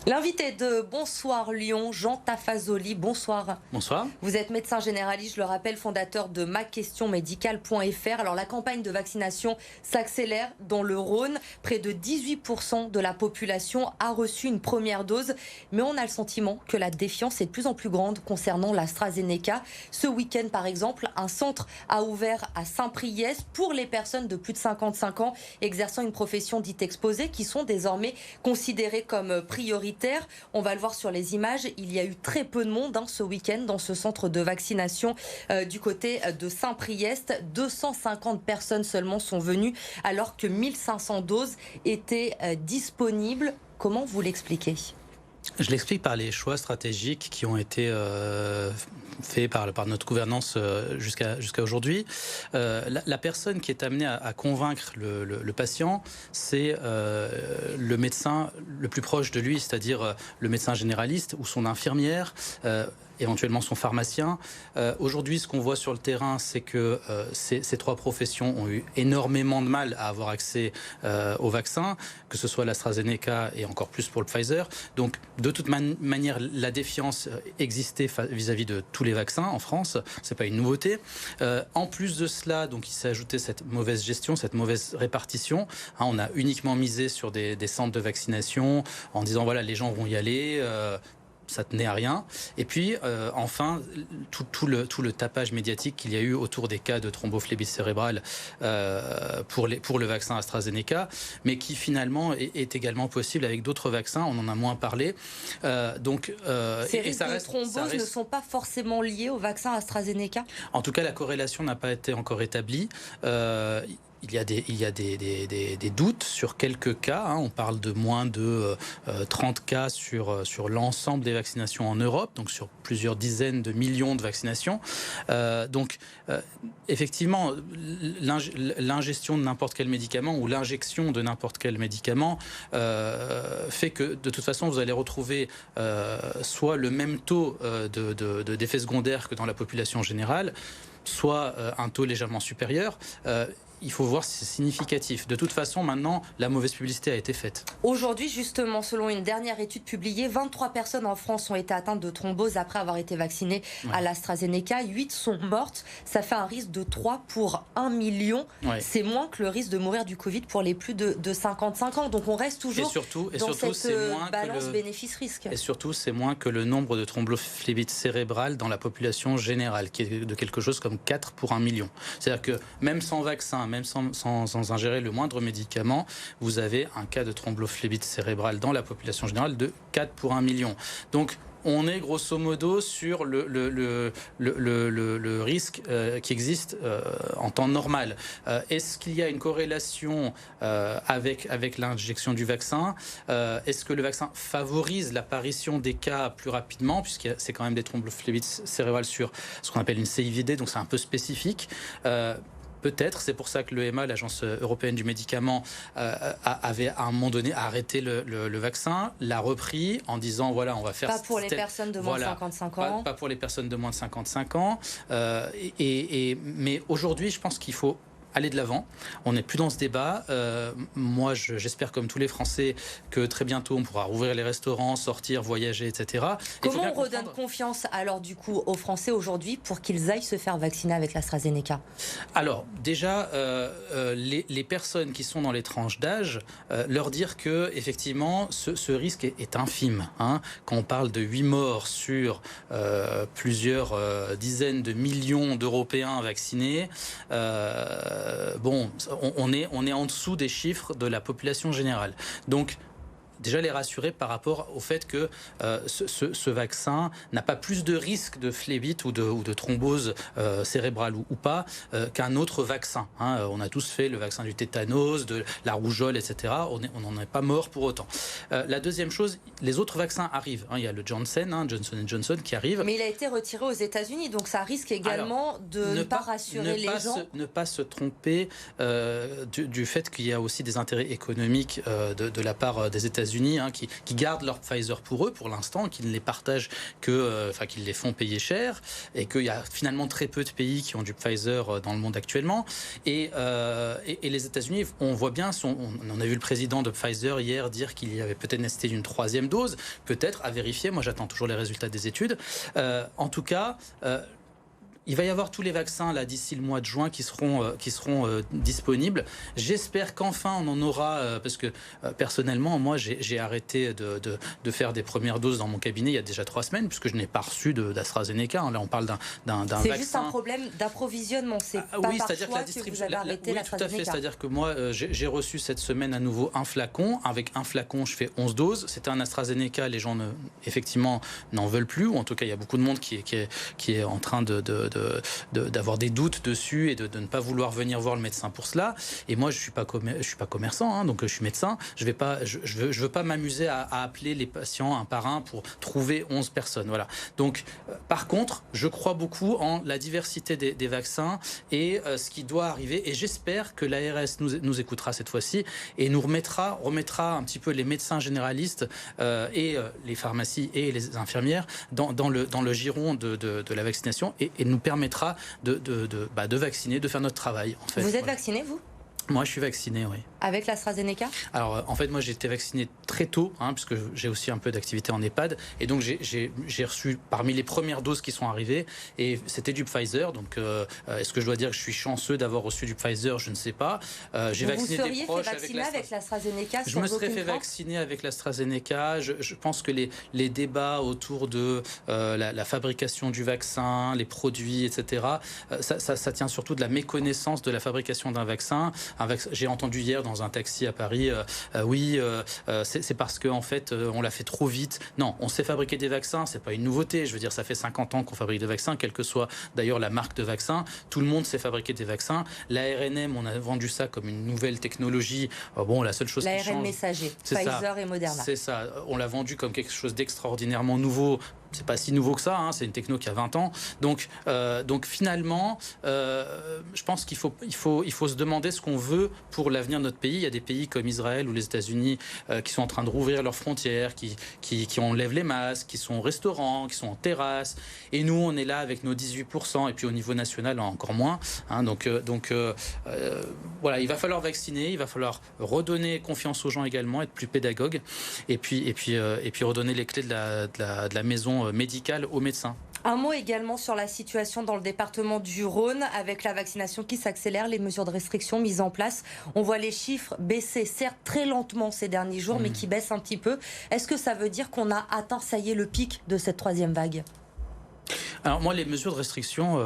L'invité de Bonsoir Lyon, Jean Tafazoli, bonsoir. Bonsoir. Vous êtes médecin généraliste, je le rappelle, fondateur de maquestionmédicale.fr. Alors la campagne de vaccination s'accélère dans le Rhône. Près de 18% de la population a reçu une première dose. Mais on a le sentiment que la défiance est de plus en plus grande concernant l'AstraZeneca. Ce week-end, par exemple, un centre a ouvert à Saint-Priest pour les personnes de plus de 55 ans exerçant une profession dite exposée qui sont désormais considérées comme prioritaires. On va le voir sur les images, il y a eu très peu de monde ce week-end dans ce centre de vaccination du côté de Saint-Priest. 250 personnes seulement sont venues alors que 1500 doses étaient disponibles. Comment vous l'expliquez ? Je l'explique par les choix stratégiques qui ont été faits par notre gouvernance jusqu'à aujourd'hui. La personne qui est amenée à convaincre le patient, c'est le médecin le plus proche de lui, c'est-à-dire le médecin généraliste ou son infirmière, éventuellement son pharmacien. Aujourd'hui, ce qu'on voit sur le terrain, c'est que ces trois professions ont eu énormément de mal à avoir accès au vaccin, que ce soit l'AstraZeneca et encore plus pour le Pfizer. Donc, de toute manière, la défiance existait vis-à-vis de tous les vaccins en France. C'est pas une nouveauté. En plus de cela, donc, il s'est ajouté cette mauvaise gestion, cette mauvaise répartition. On a uniquement misé sur des centres de vaccination en disant voilà, les gens vont y aller. Ça tenait à rien. Et puis, enfin, tout le tapage médiatique qu'il y a eu autour des cas de thrombophlébite cérébrale pour le vaccin AstraZeneca, mais qui finalement est également possible avec d'autres vaccins. On en a moins parlé. Ces risques de thrombose ne sont pas forcément liés au vaccin AstraZeneca ? En tout cas, la corrélation n'a pas été encore établie. Il y a des doutes sur quelques cas. On parle de moins de 30 cas sur l'ensemble des vaccinations en Europe, donc sur plusieurs dizaines de millions de vaccinations. Effectivement, l'ingestion de n'importe quel médicament ou l'injection de n'importe quel médicament fait que de toute façon, vous allez retrouver soit le même taux d'effets secondaires que dans la population générale, soit un taux légèrement supérieur. Il faut voir si c'est significatif. De toute façon, maintenant, la mauvaise publicité a été faite. Aujourd'hui, justement, selon une dernière étude publiée, 23 personnes en France ont été atteintes de thrombose après avoir été vaccinées à l'AstraZeneca. 8 sont mortes. Ça fait un risque de 3 pour 1 million. Ouais. C'est moins que le risque de mourir du Covid pour les plus de 55 ans. Donc on reste toujours dans cette balance bénéfice-risque. Et surtout, c'est moins que le nombre de thrombophlébite cérébrale dans la population générale, qui est de quelque chose comme 4 pour 1 million. C'est-à-dire que même sans vaccin, même sans ingérer le moindre médicament, vous avez un cas de thrombophlébite cérébrale dans la population générale de 4 pour 1 million. Donc, on est grosso modo sur le risque qui existe en temps normal. Est-ce qu'il y a une corrélation avec l'injection du vaccin ? Est-ce que le vaccin favorise l'apparition des cas plus rapidement, puisque c'est quand même des thrombophlébite cérébrales sur ce qu'on appelle une CIVD, donc c'est un peu spécifique. Peut-être, c'est pour ça que l'EMA, l'Agence européenne du médicament, avait à un moment donné arrêté le vaccin, l'a repris en disant voilà, on va faire... Pas pour les personnes de moins de 55 ans. Pas pour les personnes de moins de 55 ans. Mais aujourd'hui, je pense qu'il faut aller de l'avant. On n'est plus dans ce débat. Moi, j'espère, comme tous les Français, que très bientôt, on pourra rouvrir les restaurants, sortir, voyager, etc. Comment on redonne confiance, alors, du coup, aux Français aujourd'hui pour qu'ils aillent se faire vacciner avec l'AstraZeneca ? Alors, déjà, les personnes qui sont dans les tranches d'âge, leur dire que, effectivement, ce risque est infime. Quand on parle de 8 morts sur plusieurs dizaines de millions d'Européens vaccinés, on est en dessous des chiffres de la population générale. Donc, déjà les rassurer par rapport au fait que ce vaccin n'a pas plus de risque de phlébite ou de thrombose cérébrale ou pas qu'un autre vaccin. On a tous fait le vaccin du tétanos, de la rougeole, etc. On n'en est pas mort pour autant. La deuxième chose, les autres vaccins arrivent. Il y a le Johnson & Johnson qui arrive. Mais il a été retiré aux États-Unis, donc ça risque également de ne pas rassurer les gens. Ne pas se tromper du fait qu'il y a aussi des intérêts économiques de la part des États-Unis États-Unis, hein, qui gardent leur Pfizer pour eux pour l'instant, qui ne les partagent qu'ils les font payer cher, et qu'il y a finalement très peu de pays qui ont du Pfizer dans le monde actuellement. Et les États-Unis, on voit bien, on a vu le président de Pfizer hier dire qu'il y avait peut-être nécessité d'une 3e dose, peut-être à vérifier. Moi, j'attends toujours les résultats des études. En tout cas, il va y avoir tous les vaccins là d'ici le mois de juin qui seront disponibles. J'espère qu'enfin on en aura, parce que personnellement, moi, j'ai arrêté de faire des premières doses dans mon cabinet il y a déjà 3 semaines, puisque je n'ai pas reçu d'AstraZeneca. Là, on parle d'un vaccin. C'est juste un problème d'approvisionnement. C'est pas oui, par c'est-à-dire choix que la distribution. que vous avez arrêté Tout à fait. C'est-à-dire que moi, j'ai reçu cette semaine à nouveau un flacon. Avec un flacon, je fais 11 doses. C'était un AstraZeneca. Les gens effectivement n'en veulent plus, ou en tout cas, il y a beaucoup de monde qui est en train d'avoir des doutes dessus et de ne pas vouloir venir voir le médecin pour cela. Et moi, je suis pas commerçant, hein, donc je suis médecin. Je veux pas m'amuser à appeler les patients un par un pour trouver 11 personnes. Voilà. Donc, par contre, je crois beaucoup en la diversité des vaccins et ce qui doit arriver. Et j'espère que l'ARS nous écoutera cette fois-ci et nous remettra un petit peu les médecins généralistes et les pharmacies et les infirmières dans le giron de la vaccination et nous permettra de vacciner, de faire notre travail. En fait. Vous êtes vacciné, vous ? Moi, je suis vacciné, oui. Avec l'AstraZeneca ? Alors, en fait, moi, j'ai été vacciné très tôt, puisque j'ai aussi un peu d'activité en EHPAD. Et donc, j'ai reçu parmi les premières doses qui sont arrivées, et c'était du Pfizer. Donc, est-ce que je dois dire que je suis chanceux d'avoir reçu du Pfizer ? Je ne sais pas. J'ai vacciné des proches avec l'AstraZeneca. Je me serais fait vacciner avec l'AstraZeneca. Je pense que les débats autour de la fabrication du vaccin, les produits, etc., ça tient surtout de la méconnaissance de la fabrication d'un vaccin. J'ai entendu hier dans un taxi à Paris, c'est parce qu'en fait, on l'a fait trop vite. Non, on sait fabriquer des vaccins, c'est pas une nouveauté. Je veux dire, ça fait 50 ans qu'on fabrique des vaccins, quelle que soit d'ailleurs la marque de vaccin. Tout le monde sait fabriquer des vaccins. L'ARNM, on a vendu ça comme une nouvelle technologie. La seule chose qui change... L'ARN messager, Pfizer et Moderna. C'est ça, on l'a vendu comme quelque chose d'extraordinairement nouveau. C'est pas si nouveau que ça, c'est une techno qui a 20 ans. Donc finalement, je pense qu'il faut se demander ce qu'on veut pour l'avenir de notre pays. Il y a des pays comme Israël ou les États-Unis qui sont en train de rouvrir leurs frontières, qui enlèvent les masques, qui sont au restaurant, qui sont en terrasse. Et nous, on est là avec nos 18%, et puis au niveau national, encore moins. Voilà, il va falloir vacciner, il va falloir redonner confiance aux gens également, être plus pédagogue, et puis redonner les clés de la maison médicale aux médecins. Un mot également sur la situation dans le département du Rhône, avec la vaccination qui s'accélère, les mesures de restriction mises en place. On voit les chiffres baisser, certes très lentement ces derniers jours, mais qui baissent un petit peu. Est-ce que ça veut dire qu'on a atteint, ça y est, le pic de cette 3e vague ? Alors moi, les mesures de restriction,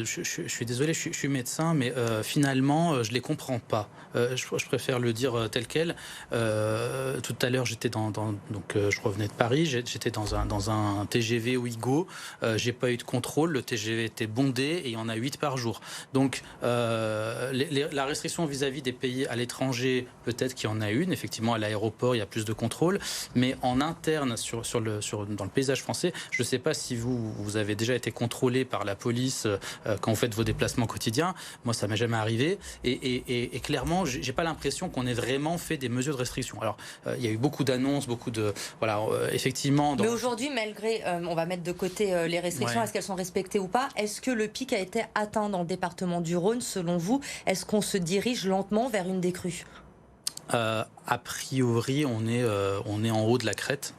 je suis désolé, je suis médecin, mais finalement, je les comprends pas. Je préfère le dire tel quel. Tout à l'heure, j'étais je revenais de Paris, j'étais dans un TGV Ouigo. J'ai pas eu de contrôle, le TGV était bondé et il y en a 8 par jour. Donc la restriction vis-à-vis des pays à l'étranger, peut-être qu'il y en a une. Effectivement, à l'aéroport, il y a plus de contrôle, mais en interne, dans le paysage français, je sais pas si vous avez déjà été contrôlé par la police quand vous faites vos déplacements quotidiens. Moi, ça m'est jamais arrivé. Et clairement, j'ai pas l'impression qu'on ait vraiment fait des mesures de restriction. Alors, il y a eu beaucoup d'annonces, effectivement. Mais aujourd'hui, malgré, on va mettre de côté les restrictions, est-ce qu'elles sont respectées ou pas ? Est-ce que le pic a été atteint dans le département du Rhône, selon vous ? Est-ce qu'on se dirige lentement vers une décrue ? A priori, on est en haut de la crête.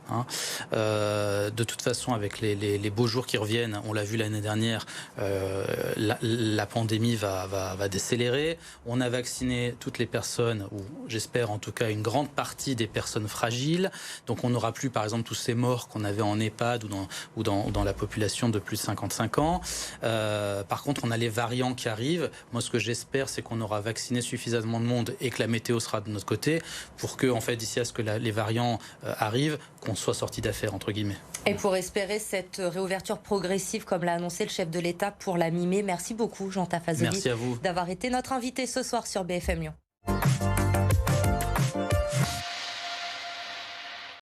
De toute façon, avec les beaux jours qui reviennent, on l'a vu l'année dernière, la pandémie va décélérer. On a vacciné toutes les personnes, ou j'espère en tout cas une grande partie des personnes fragiles. Donc on n'aura plus, par exemple, tous ces morts qu'on avait en EHPAD ou dans la population de plus de 55 ans. Par contre, on a les variants qui arrivent. Moi, ce que j'espère, c'est qu'on aura vacciné suffisamment de monde et que la météo sera de notre côté pour que, en fait, d'ici à ce que les variants arrivent, qu'on soit sorti d'affaire, entre guillemets. Et pour espérer cette réouverture progressive, comme l'a annoncé le chef de l'État pour la mi-mai. Merci beaucoup, Jean Tafazoli, d'avoir été notre invité ce soir sur BFM Lyon.